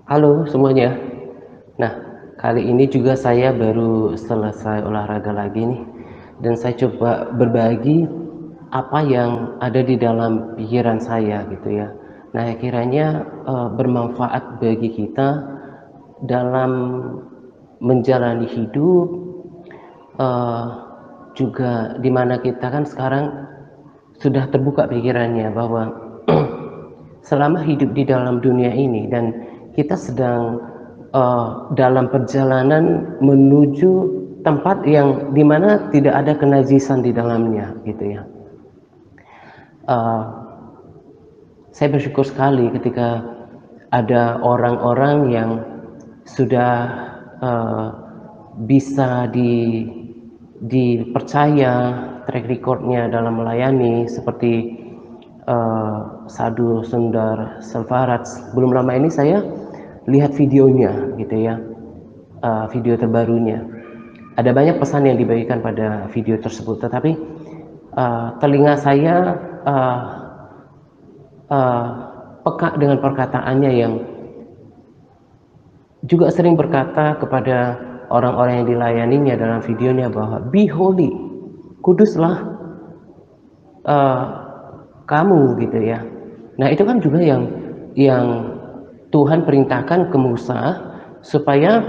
Halo semuanya. Nah, kali ini juga saya baru selesai olahraga lagi nih, dan saya coba berbagi apa yang ada di dalam pikiran saya gitu ya. Nah, kiranya bermanfaat bagi kita dalam menjalani hidup, eee, juga dimana kita kan sekarang sudah terbuka pikirannya bahwa selama hidup di dalam dunia ini dan kita sedang dalam perjalanan menuju tempat yang dimana tidak ada kenajisan di dalamnya gitu ya. Eee, saya bersyukur sekali ketika ada orang-orang yang sudah eee, bisa dipercaya track record-nya dalam melayani seperti Sadhu Sundar Selvaraj. Belum lama ini saya lihat videonya gitu ya, video terbarunya. Ada banyak pesan yang dibagikan pada video tersebut, tetapi telinga saya uh, uh, peka dengan perkataannya yang juga sering berkata kepada orang-orang yang dilayaninya dalam videonya bahwa be holy, kuduslah uh, kamu gitu ya. Nah itu kan juga yang Tuhan perintahkan ke Musa supaya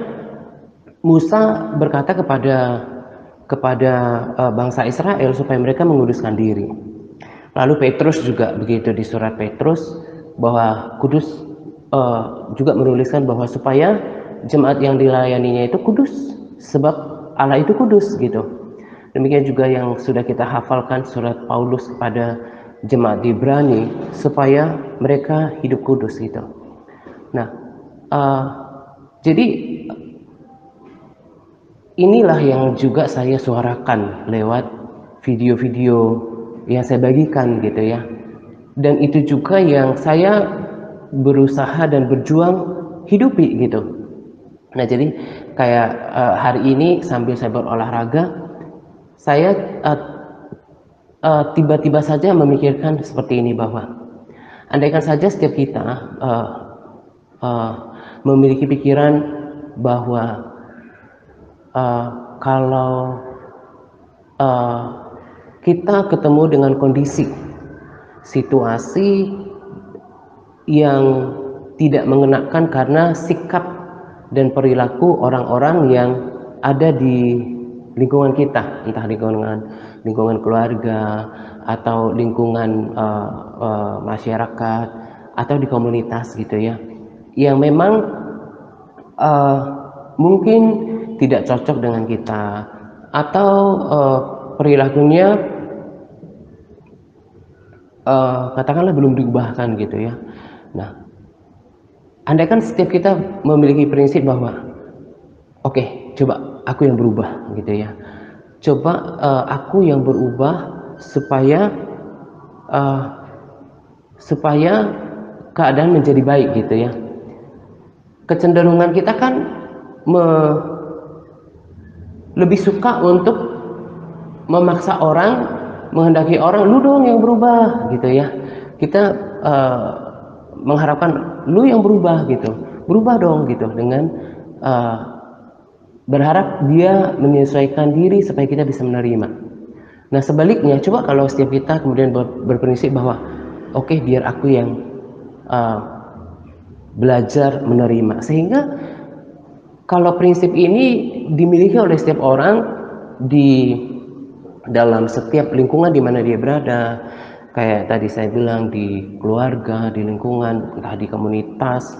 Musa berkata kepada bangsa Israel supaya mereka menguduskan diri. Lalu Petrus juga begitu di surat Petrus bahwa kudus, juga menuliskan bahwa supaya jemaat yang dilayaninya itu kudus sebab Allah itu kudus gitu. Demikian juga yang sudah kita hafalkan surat Paulus kepada jemaat di Ibrani supaya mereka hidup kudus gitu. Nah, uh, jadi inilah yang juga saya suarakan lewat video-video yang saya bagikan gitu ya. Dan itu juga yang saya berusaha dan berjuang hidupi gitu. Nah, jadi kayak hari ini sambil saya berolahraga, saya tiba-tiba saja memikirkan seperti ini bahwa andaikan saja setiap kita uh, uh, memiliki pikiran bahwa kalau uh, kita ketemu dengan kondisi situasi yang tidak mengenakan karena sikap dan perilaku orang-orang yang ada di lingkungan kita, entah lingkungan keluarga atau lingkungan masyarakat atau di komunitas gitu ya, yang memang uh, mungkin tidak cocok dengan kita atau perilakunya katakanlah belum diubahkan gitu ya. Nah, andaikan setiap kita memiliki prinsip bahwa oke, coba aku yang berubah gitu ya. Coba aku yang berubah supaya uh, supaya keadaan menjadi baik gitu ya. Kecenderungan kita kan lebih suka untuk memaksa orang, menghendaki orang, lu dong yang berubah gitu ya. Kita mengharapkan lu yang berubah gitu, berubah dong gitu, dengan uh, berharap dia menyesuaikan diri supaya kita bisa menerima. Nah sebaliknya, coba kalau setiap kita kemudian berprinsip bahwa oke, biar aku yang uh, belajar menerima, sehingga kalau prinsip ini dimiliki oleh setiap orang di dalam setiap lingkungan di mana dia berada, kayak tadi saya bilang di keluarga, di lingkungan, entah di komunitas,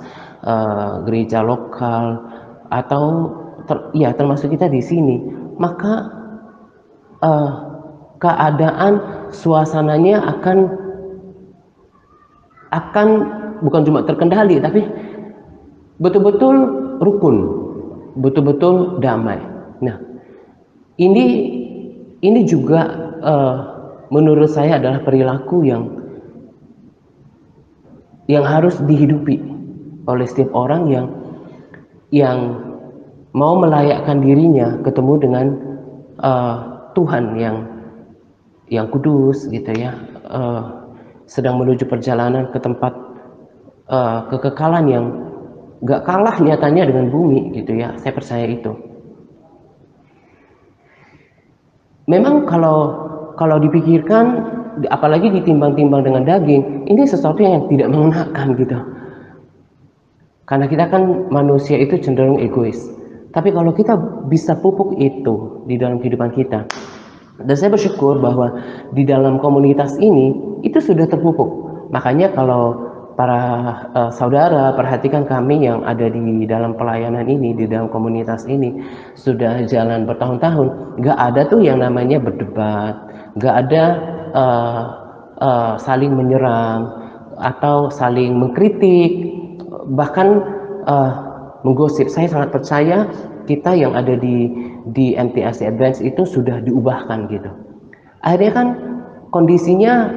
gereja lokal, atau ya termasuk kita di sini, maka uh, keadaan suasananya akan bukan cuma terkendali, tapi betul-betul rukun, betul-betul damai. Nah, ini juga menurut saya adalah perilaku yang harus dihidupi oleh setiap orang yang mau melayakkan dirinya ketemu dengan Tuhan yang kudus gitu ya, sedang menuju perjalanan ke tempat kekekalan nggak kalah nyatanya dengan bumi gitu ya, saya percaya itu. Memang kalau dipikirkan, apalagi ditimbang-timbang dengan daging, ini sesuatu yang tidak mengenakan gitu. Karena kita kan manusia itu cenderung egois. Tapi kalau kita bisa pupuk itu di dalam kehidupan kita, dan saya bersyukur bahwa di dalam komunitas ini itu sudah terpupuk. Makanya kalau para saudara perhatikan kami yang ada di dalam pelayanan ini, di dalam komunitas ini sudah jalan bertahun-tahun, nggak ada tuh yang namanya berdebat, nggak ada saling menyerang atau saling mengkritik, bahkan menggosip. Saya sangat percaya kita yang ada di MTAC Advance itu sudah diubahkan gitu. Akhirnya kan kondisinya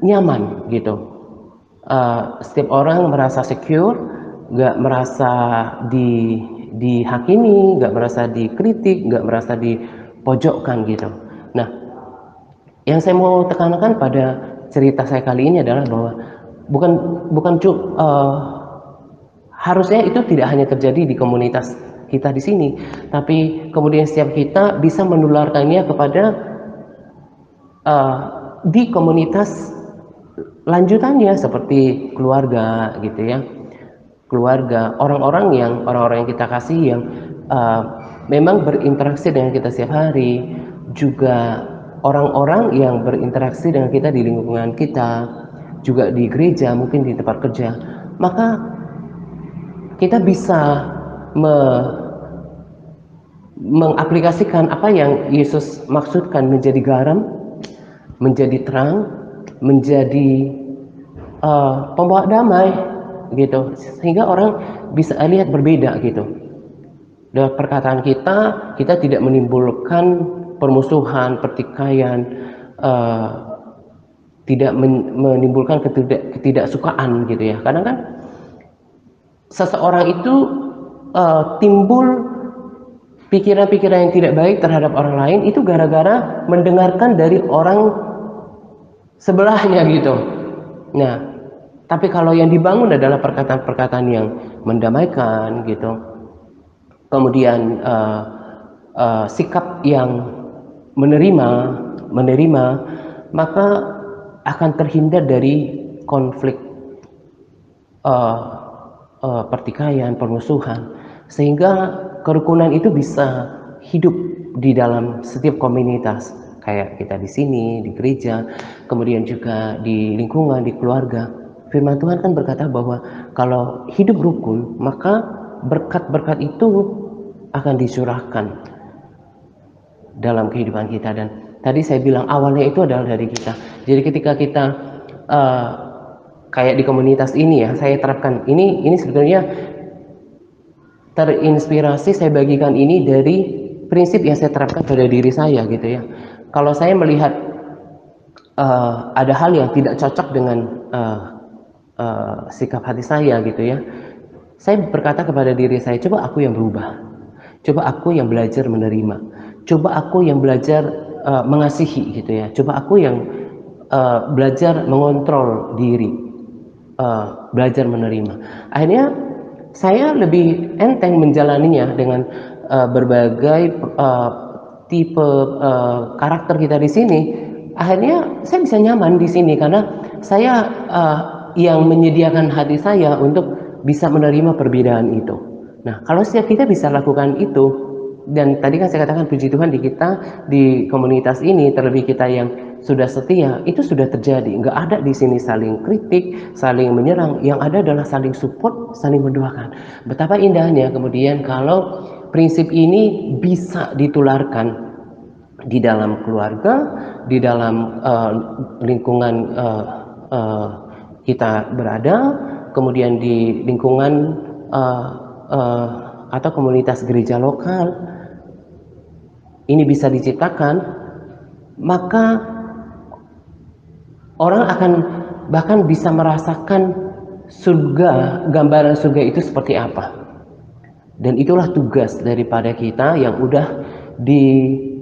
nyaman gitu. Setiap orang merasa secure, nggak merasa dihakimi, nggak merasa dikritik, nggak merasa dipojokkan gitu. Nah, yang saya mau tekankan pada cerita saya kali ini adalah bahwa bukan harusnya itu tidak hanya terjadi di komunitas kita di sini, tapi kemudian setiap kita bisa menularkannya kepada di komunitas lanjutannya seperti keluarga gitu ya, keluarga, orang-orang yang kita kasih yang memang berinteraksi dengan kita setiap hari, juga orang-orang yang berinteraksi dengan kita di lingkungan kita, juga di gereja, mungkin di tempat kerja, maka kita bisa mengaplikasikan apa yang Yesus maksudkan, menjadi garam, menjadi terang, menjadi pembawa damai gitu, sehingga orang bisa lihat berbeda gitu. Dengan perkataan kita tidak menimbulkan permusuhan, pertikaian, tidak menimbulkan ketidaksukaan gitu ya. Karena kan seseorang itu timbul pikiran-pikiran yang tidak baik terhadap orang lain itu gara-gara mendengarkan dari orang sebelahnya gitu. Nah, tapi kalau yang dibangun adalah perkataan-perkataan yang mendamaikan gitu, kemudian sikap yang menerima, maka akan terhindar dari konflik, pertikaian, permusuhan, sehingga kerukunan itu bisa hidup di dalam setiap komunitas, kayak kita di sini, di gereja, kemudian juga di lingkungan, di keluarga. Firman Tuhan kan berkata bahwa kalau hidup rukun, maka berkat-berkat itu akan dicurahkan dalam kehidupan kita. Dan tadi saya bilang awalnya itu adalah dari kita. Jadi ketika kita kayak di komunitas ini ya, saya terapkan ini sebetulnya terinspirasi, saya bagikan ini dari prinsip yang saya terapkan pada diri saya gitu ya. Kalau saya melihat ada hal yang tidak cocok dengan sikap hati saya gitu ya, saya berkata kepada diri saya, coba aku yang berubah, coba aku yang belajar menerima, coba aku yang belajar mengasihi gitu ya, coba aku yang belajar mengontrol diri, belajar menerima. Akhirnya saya lebih enteng menjalaninya dengan berbagai tipe karakter kita di sini. Akhirnya saya bisa nyaman di sini karena saya yang menyediakan hati saya untuk bisa menerima perbedaan itu. Nah, kalau setiap kita bisa lakukan itu, dan tadi kan saya katakan puji Tuhan di kita di komunitas ini, terlebih kita yang sudah setia, itu sudah terjadi. Nggak ada di sini saling kritik, saling menyerang. Yang ada adalah saling support, saling mendoakan. Betapa indahnya kemudian kalau prinsip ini bisa ditularkan di dalam keluarga, di dalam lingkungan kita berada, kemudian di lingkungan atau komunitas gereja lokal. Ini bisa diciptakan, maka orang akan bahkan bisa merasakan surga, gambaran surga itu seperti apa. Dan itulah tugas daripada kita yang udah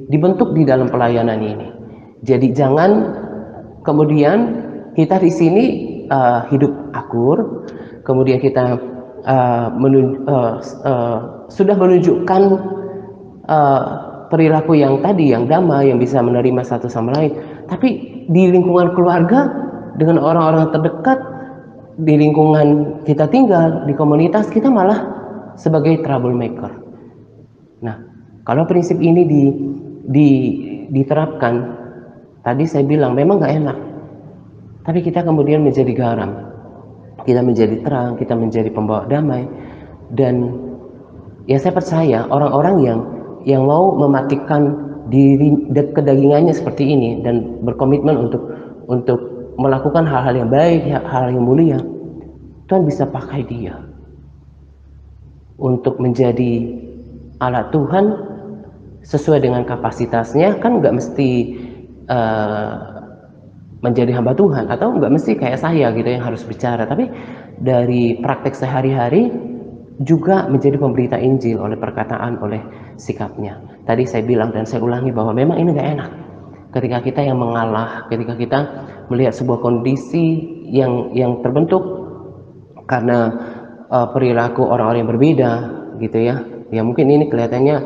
dibentuk di dalam pelayanan ini. Jadi jangan kemudian kita di sini hidup akur, kemudian kita sudah menunjukkan perilaku yang tadi, yang damai, yang bisa menerima satu sama lain, tapi di lingkungan keluarga, dengan orang-orang terdekat, di lingkungan kita tinggal, di komunitas, kita malah sebagai troublemaker. Nah, kalau prinsip ini diterapkan, tadi saya bilang memang nggak enak, tapi kita kemudian menjadi garam, kita menjadi terang, kita menjadi pembawa damai. Dan ya saya percaya orang-orang yang mau mematikan diri kedagingannya seperti ini dan berkomitmen untuk melakukan hal-hal yang baik, hal-hal yang mulia, Tuhan bisa pakai dia untuk menjadi alat Tuhan sesuai dengan kapasitasnya. Kan nggak mesti menjadi hamba Tuhan, atau nggak mesti kayak saya gitu yang harus bicara, tapi dari praktek sehari-hari juga menjadi pemberita Injil oleh perkataan, oleh sikapnya. Tadi saya bilang dan saya ulangi bahwa memang ini nggak enak ketika kita yang mengalah, ketika kita melihat sebuah kondisi yang terbentuk karena perilaku orang-orang yang berbeda gitu ya. Ya mungkin ini kelihatannya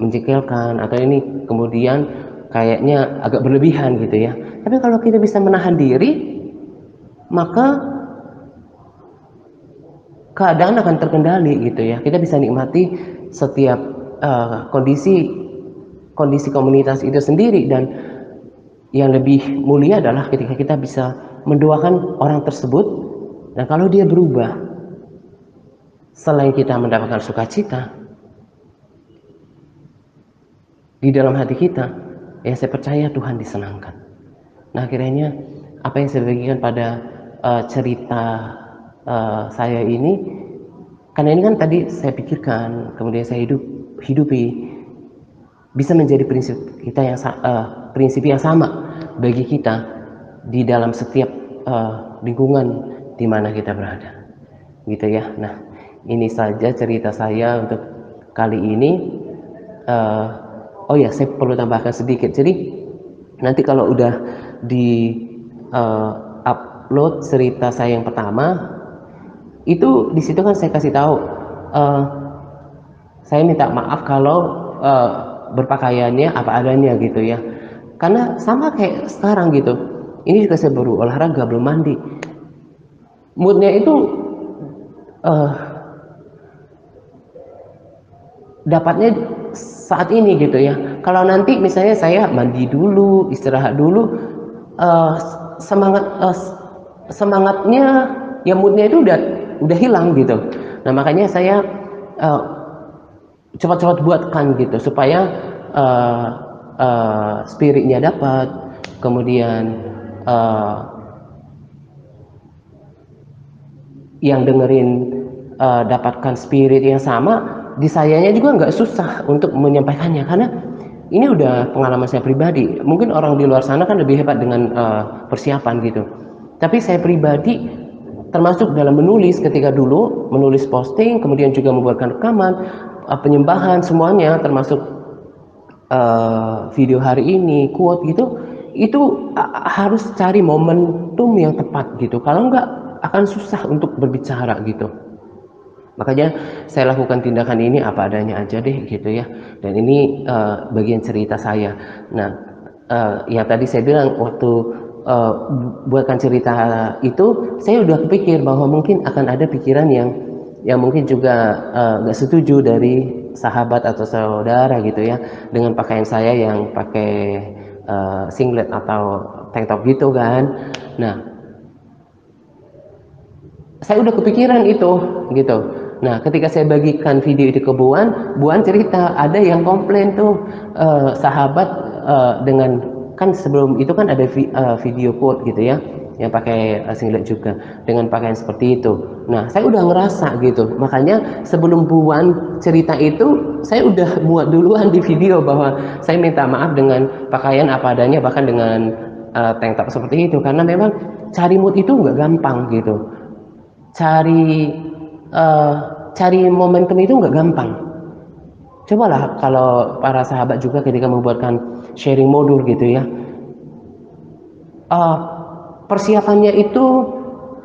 menjengkelkan, atau ini kemudian kayaknya agak berlebihan gitu ya. Tapi kalau kita bisa menahan diri, maka keadaan akan terkendali gitu ya. Kita bisa nikmati setiap kondisi komunitas itu sendiri, dan yang lebih mulia adalah ketika kita bisa mendoakan orang tersebut, dan kalau dia berubah, selain kita mendapatkan sukacita di dalam hati kita, ya saya percaya Tuhan disenangkan. Nah, akhirnya apa yang saya bagikan pada cerita saya ini, karena ini kan tadi saya pikirkan, kemudian saya hidupi, bisa menjadi prinsip kita prinsip yang sama bagi kita di dalam setiap lingkungan di mana kita berada, gitu ya. Nah, ini saja cerita saya untuk kali ini. Oh ya, saya perlu tambahkan sedikit. Jadi nanti kalau udah di upload cerita saya yang pertama, itu di situ kan saya kasih tahu, saya minta maaf kalau berpakaiannya apa adanya gitu ya, karena sama kayak sekarang gitu. Ini juga saya baru olahraga, belum mandi, moodnya itu dapatnya saat ini gitu ya. Kalau nanti misalnya saya mandi dulu, istirahat dulu, semangatnya ya, moodnya itu udah hilang gitu. Nah, makanya saya cepat-cepat buatkan gitu supaya spiritnya dapat, kemudian yang dengerin dapatkan spirit yang sama. Di sayanya juga nggak susah untuk menyampaikannya, karena ini udah pengalaman saya pribadi. Mungkin orang di luar sana kan lebih hebat dengan persiapan gitu, tapi saya pribadi termasuk dalam menulis, ketika dulu menulis posting, kemudian juga membuatkan rekaman, penyembahan, semuanya termasuk video hari ini, quote gitu, itu harus cari momentum yang tepat gitu. Kalau nggak akan susah untuk berbicara gitu. Makanya saya lakukan tindakan ini apa adanya aja deh gitu ya. Dan ini bagian cerita saya. Nah, ya tadi saya bilang waktu buatkan cerita itu, saya udah kepikir bahwa mungkin akan ada pikiran yang mungkin juga nggak setuju dari sahabat atau saudara gitu ya, dengan pakaian saya yang pakai singlet atau tank top gitu kan. Nah, saya udah kepikiran itu gitu. Nah, ketika saya bagikan video itu ke Buan cerita, ada yang komplain tuh, sahabat dengan, kan sebelum itu kan ada video quote gitu ya, yang pakai singlet juga dengan pakaian seperti itu. Nah, saya udah ngerasa gitu, makanya sebelum Buan cerita itu, saya udah muat duluan di video bahwa saya minta maaf dengan pakaian apa adanya, bahkan dengan tank top seperti itu, karena memang cari mood itu nggak gampang gitu. Cari momentum itu nggak gampang. Cobalah kalau para sahabat juga ketika membuatkan sharing modul gitu ya, persiapannya itu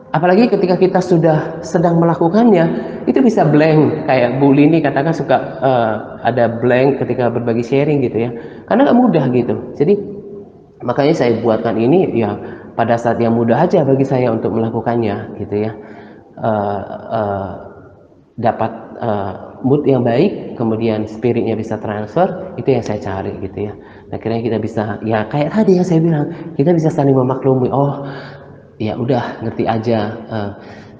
Apalagi ketika kita sudah sedang melakukannya, itu bisa blank, kayak Bu Lini katakan suka ada blank ketika berbagi sharing gitu ya, karena nggak mudah gitu. Jadi makanya saya buatkan ini ya pada saat yang mudah aja bagi saya untuk melakukannya gitu ya. Uh, uh, Dapat mood yang baik, kemudian spiritnya bisa transfer, itu yang saya cari gitu ya. Nah, akhirnya kita bisa ya kayak tadi yang saya bilang, kita bisa saling memaklumi. Oh, ya udah ngerti aja.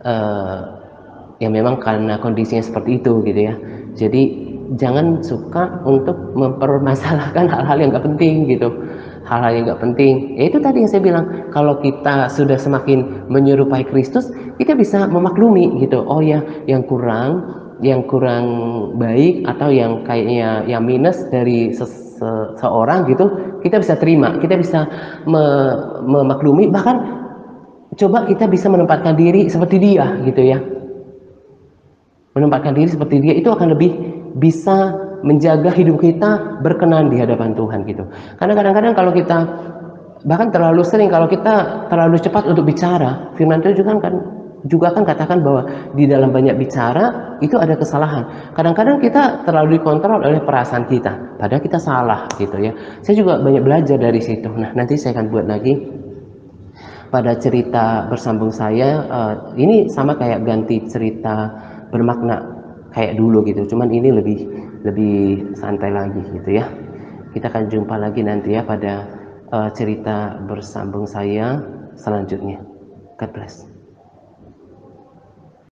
Uh, ya memang karena kondisinya seperti itu gitu ya. Jadi jangan suka untuk mempermasalahkan hal-hal yang nggak penting gitu, hal-hal yang nggak penting. Ya itu tadi yang saya bilang, kalau kita sudah semakin menyerupai Kristus, kita bisa memaklumi gitu. Oh ya, yang kurang baik atau yang kayaknya yang minus dari seorang gitu, kita bisa terima, kita bisa memaklumi, bahkan coba kita bisa menempatkan diri seperti dia gitu ya. Menempatkan diri seperti dia itu akan lebih bisa menjaga hidup kita berkenan di hadapan Tuhan gitu. Karena kadang-kadang kalau kita bahkan terlalu sering kalau kita terlalu cepat untuk bicara, firman Tuhan juga kan katakan bahwa di dalam banyak bicara itu ada kesalahan. Kadang-kadang kita terlalu dikontrol oleh perasaan kita, padahal kita salah gitu ya. Saya juga banyak belajar dari situ. Nah, nanti saya akan buat lagi pada cerita bersambung saya. Ini sama kayak ganti cerita bermakna kayak dulu gitu, cuman ini lebih lebih santai lagi gitu ya. Kita akan jumpa lagi nanti ya pada cerita bersambung saya selanjutnya. God bless.